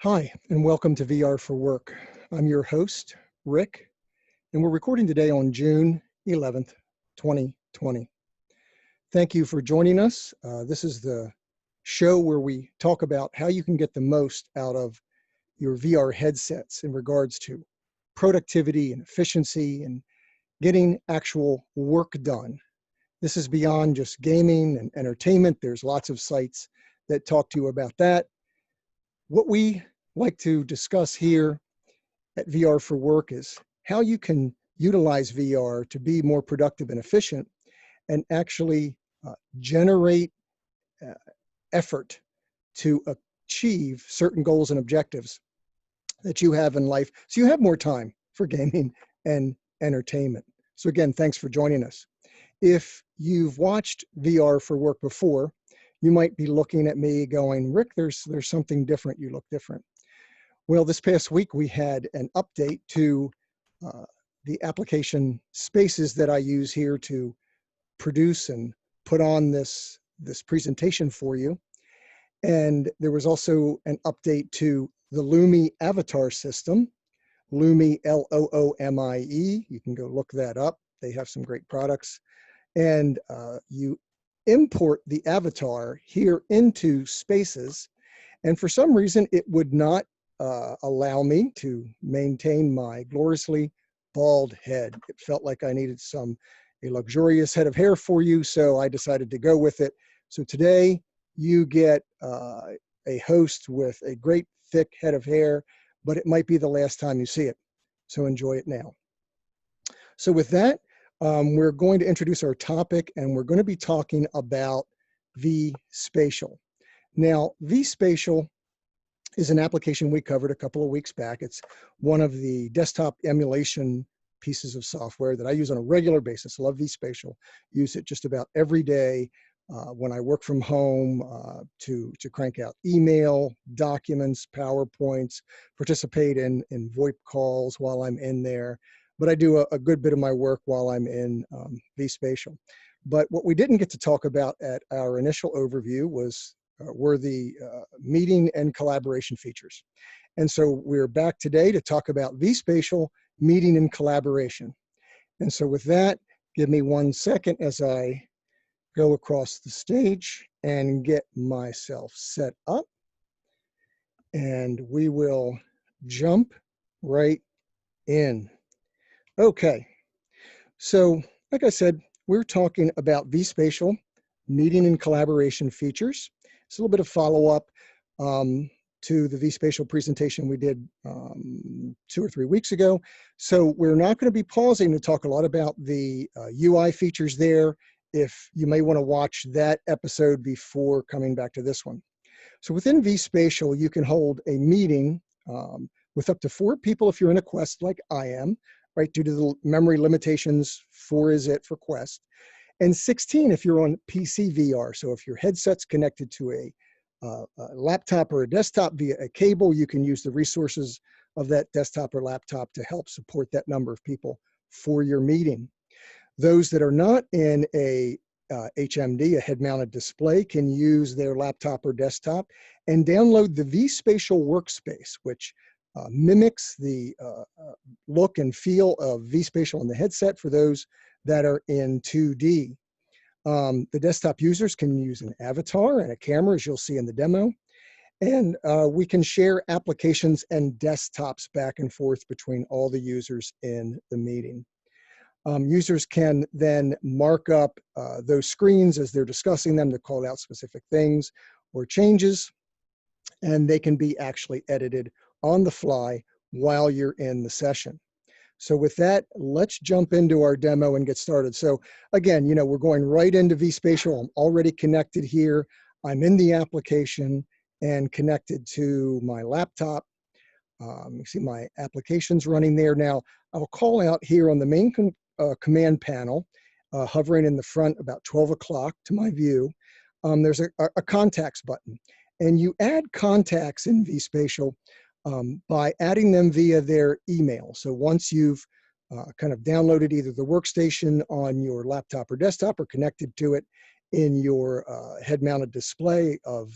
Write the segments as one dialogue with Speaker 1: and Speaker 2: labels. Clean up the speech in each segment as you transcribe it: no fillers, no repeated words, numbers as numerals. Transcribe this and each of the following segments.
Speaker 1: Hi, and welcome to VR for Work. I'm your host, Rick, and we're recording today on June 11th, 2020. Thank you for joining us. This is the show where we talk about how you can get the most out of your VR headsets in regards to productivity and efficiency and getting actual work done. This is beyond just gaming and entertainment. There's lots of sites that talk to you about that. What we like to discuss here at VR for Work is how you can utilize VR to be more productive and efficient and actually generate uh, effort to achieve certain goals and objectives that you have in life so you have more time for gaming and entertainment. So again, thanks for joining us. If you've watched VR for Work before, you might be looking at me going, Rick, there's something different. You look different. Well, this past week we had an update to the application spaces that I use here to produce and put on this presentation for you. And there was also an update to the Lumi avatar system, Lumi, L-O-O-M-I-E. You can go look that up. They have some great products. And you import the avatar here into Spaces. And for some reason, it would not allow me to maintain my gloriously bald head. It felt like I needed a luxurious head of hair for you, so I decided to go with it. So today you get a host with a great thick head of hair, but it might be the last time you see it. So enjoy it now. So with that, we're going to introduce our topic, and we're going to be talking about vSpatial. Now, vSpatial is an application we covered a couple of weeks back. It's one of the desktop emulation pieces of software that I use on a regular basis. I love vSpatial. Use it just about every day when I work from home to crank out email, documents, PowerPoints, participate in VoIP calls while I'm in there. But I do a good bit of my work while I'm in vSpatial. But what we didn't get to talk about at our initial overview were the meeting and collaboration features. And so we're back today to talk about vSpatial meeting and collaboration. And so with that, give me 1 second as I go across the stage and get myself set up. And we will jump right in. Okay, so like I said, we're talking about vSpatial meeting and collaboration features. It's a little bit of follow-up to the vSpatial presentation we did 2 or 3 weeks ago. So we're not going to be pausing to talk a lot about the UI features there. If you may want to watch that episode before coming back to this one. So within vSpatial, you can hold a meeting with up to 4 people if you're in a Quest like I am, right? Due to the memory limitations, 4 is it for Quest. And 16 if you're on PC VR. So if your headset's connected to a laptop or a desktop via a cable, you can use the resources of that desktop or laptop to help support that number of people for your meeting. Those that are not in a HMD, a head-mounted display, can use their laptop or desktop and download the vSpatial workspace, which mimics the look and feel of vSpatial on the headset for those that are in 2D. The desktop users can use an avatar and a camera, as you'll see in the demo. And we can share applications and desktops back and forth between all the users in the meeting. Users can then mark up those screens as they're discussing them to call out specific things or changes, and they can be actually edited on the fly while you're in the session. So with that, let's jump into our demo and get started. So again, we're going right into vSpatial. I'm already connected here. I'm in the application and connected to my laptop. You see my applications running there. Now, I'll call out here on the main command panel, hovering in the front about 12 o'clock to my view. There's a contacts button. And you add contacts in vSpatial by adding them via their email. So once you've kind of downloaded either the workstation on your laptop or desktop or connected to it in your head-mounted display of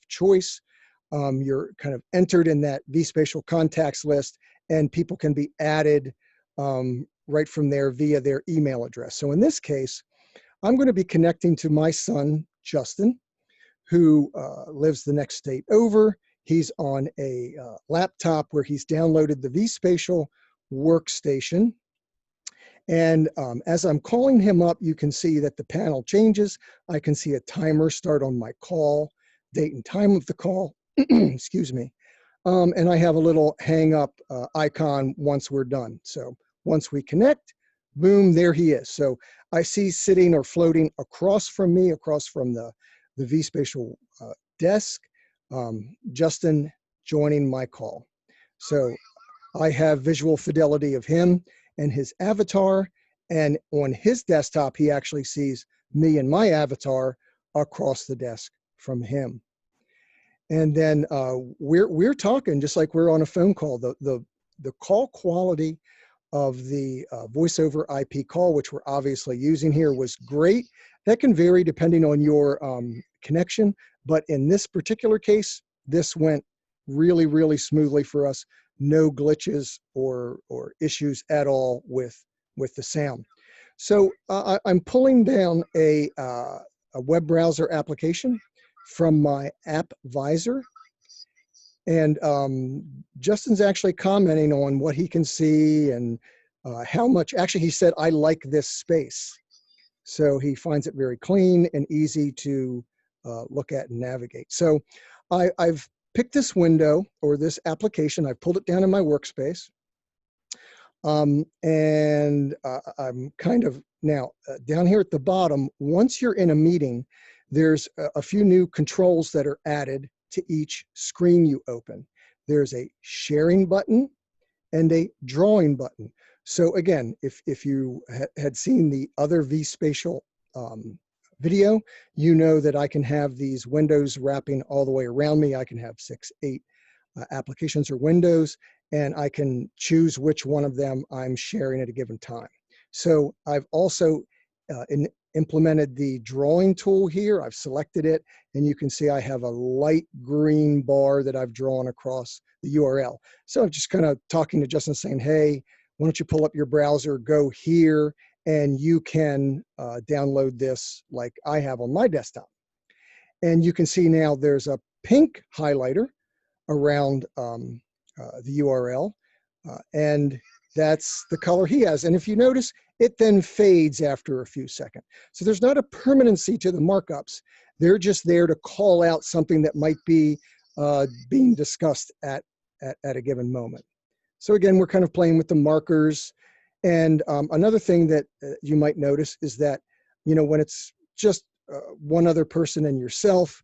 Speaker 1: choice, You're kind of entered in that vSpatial contacts list, and people can be added right from there via their email address. So in this case, I'm going to be connecting to my son, Justin, who lives the next state over. He's on a laptop where he's downloaded the vSpatial workstation. And as I'm calling him up, you can see that the panel changes. I can see a timer start on my call, date and time of the call, excuse me. And I have a little hang up icon once we're done. So once we connect, boom, there he is. So I see sitting or floating across from me, across from the vSpatial desk, Justin joining my call. So I have visual fidelity of him and his avatar, and on his desktop, he actually sees me and my avatar across the desk from him. And then we're talking just like we're on a phone call. The call quality of the voice over IP call, which we're obviously using here, was great. That can vary depending on your connection, but in this particular case, this went really, really smoothly for us. No glitches or issues at all with the sound. So I'm pulling down a web browser application from my app visor, and Justin's actually commenting on what he can see and how much. Actually, he said, "I like this space," so he finds it very clean and easy to look at and navigate. So I've picked this window or this application. I've pulled it down in my workspace. And I'm kind of now down here at the bottom. Once you're in a meeting, there's a few new controls that are added to each screen you open. There's a sharing button and a drawing button. So again, if you had seen the other vSpatial video, you know that I can have these windows wrapping all the way around me. I can have 6, 8 applications or windows, and I can choose which one of them I'm sharing at a given time. So I've also implemented the drawing tool here. I've selected it, and you can see I have a light green bar that I've drawn across the URL. So I'm just kind of talking to Justin saying, hey, why don't you pull up your browser, go here, and you can download this like I have on my desktop. And you can see now there's a pink highlighter around the URL, and that's the color he has. And if you notice, it then fades after a few seconds. So there's not a permanency to the markups. They're just there to call out something that might be being discussed at a given moment. So again, we're kind of playing with the markers. And another thing that you might notice is that, you know, when it's just one other person and yourself,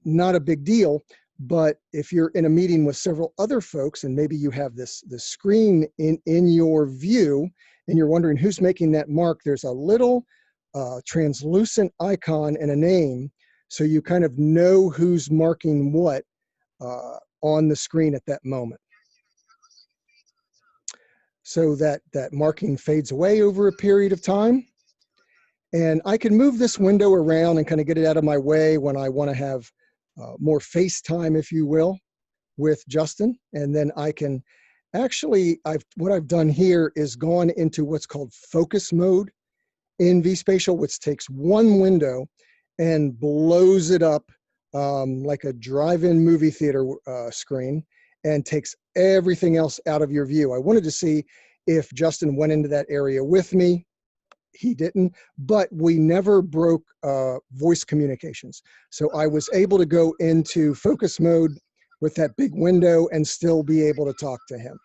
Speaker 1: not a big deal. But if you're in a meeting with several other folks, and maybe you have this screen in your view, and you're wondering who's making that mark, there's a little translucent icon and a name, so you kind of know who's marking what on the screen at that moment. So that marking fades away over a period of time. And I can move this window around and kind of get it out of my way when I want to have more FaceTime, if you will, with Justin. And then I can actually, what I've done here is gone into what's called focus mode in vSpatial, which takes one window and blows it up like a drive-in movie theater screen, and takes everything else out of your view. I wanted to see if Justin went into that area with me. He didn't, but we never broke voice communications. So I was able to go into focus mode with that big window and still be able to talk to him.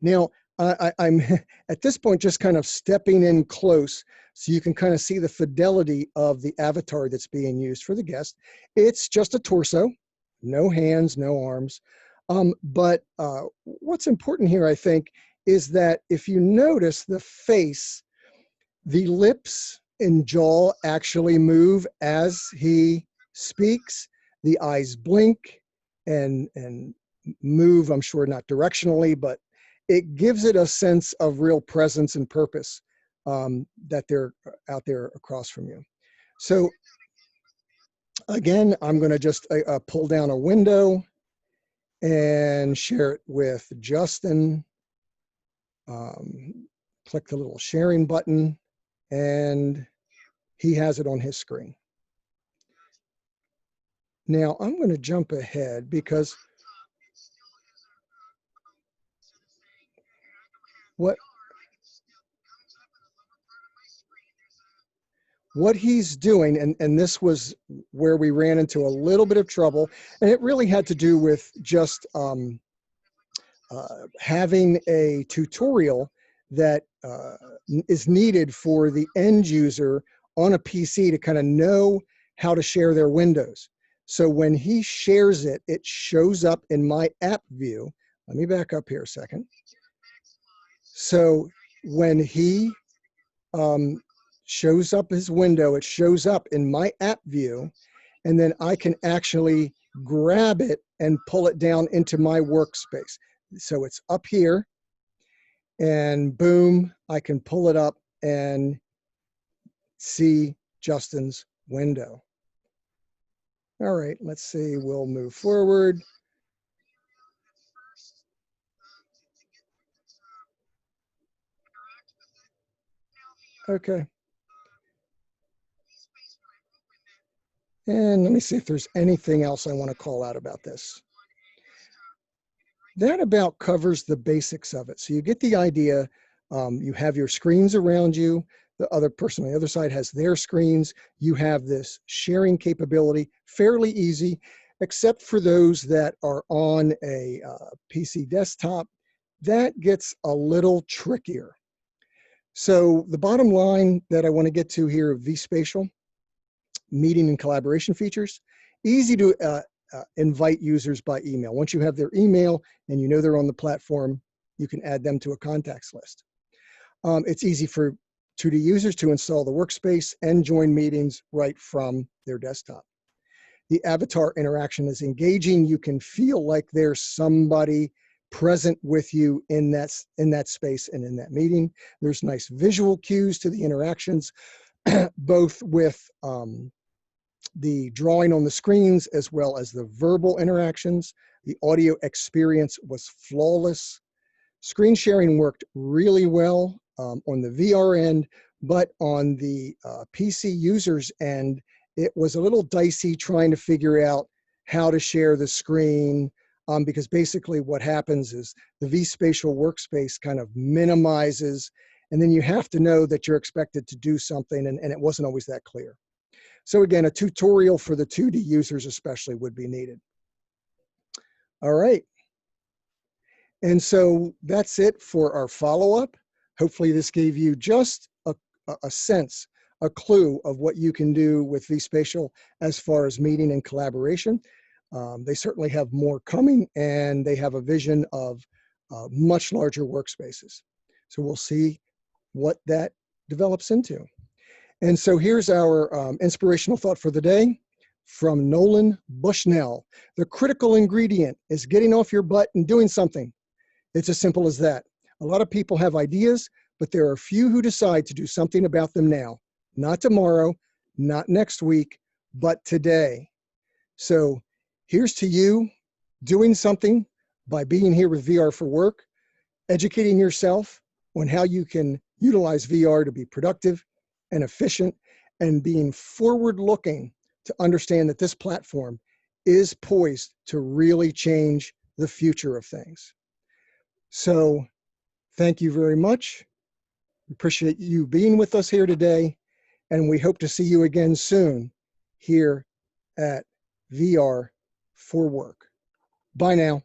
Speaker 1: Now, I'm at this point just kind of stepping in close so you can kind of see the fidelity of the avatar that's being used for the guest. It's just a torso, no hands, no arms. But what's important here, I think, is that if you notice the face, the lips and jaw actually move as he speaks. The eyes blink and move, I'm sure not directionally, but it gives it a sense of real presence and purpose that they're out there across from you. So Again, I'm going to just pull down a window and share it with Justin. Click the little sharing button, and he has it on his screen. Now I'm going to jump ahead because what he's doing, and this was where we ran into a little bit of trouble, and it really had to do with just having a tutorial that is needed for the end user on a PC to kind of know how to share their windows. So when he shares it, it shows up in my app view. Let me back up here a second. So when he shows up his window, it shows up in my app view, and then I can actually grab it and pull it down into my workspace. So it's up here, and boom, I can pull it up and see Justin's window. All right, let's see, we'll move forward. Okay. And let me see if there's anything else I want to call out about this. That about covers the basics of it. So you get the idea. You have your screens around you. The other person on the other side has their screens. You have this sharing capability, fairly easy, except for those that are on a PC desktop. That gets a little trickier. So the bottom line that I want to get to here, vSpatial, meeting and collaboration features, easy to invite users by email. Once you have their email and you know they're on the platform, you can add them to a contacts list. It's easy for 2D users to install the workspace and join meetings right from their desktop. The avatar interaction is engaging. You can feel like there's somebody present with you in that space and in that meeting. There's nice visual cues to the interactions, both with the drawing on the screens as well as the verbal interactions. The audio experience was flawless. Screen sharing worked really well on the VR end, but on the PC users end, it was a little dicey trying to figure out how to share the screen, because basically what happens is the vSpatial workspace kind of minimizes, and then you have to know that you're expected to do something, and it wasn't always that clear. So again, a tutorial for the 2D users especially would be needed. All right. And so that's it for our follow-up. Hopefully this gave you just a sense, a clue of what you can do with vSpatial as far as meeting and collaboration. They certainly have more coming, and they have a vision of much larger workspaces. So we'll see what that develops into. And so here's our inspirational thought for the day from Nolan Bushnell. The critical ingredient is getting off your butt and doing something. It's as simple as that. A lot of people have ideas, but there are few who decide to do something about them now. Not tomorrow, not next week, but today. So here's to you doing something by being here with VR for Work, educating yourself on how you can utilize VR to be productive and efficient, and being forward-looking to understand that this platform is poised to really change the future of things. So thank you very much. We appreciate you being with us here today, and we hope to see you again soon here at VR for Work. Bye now.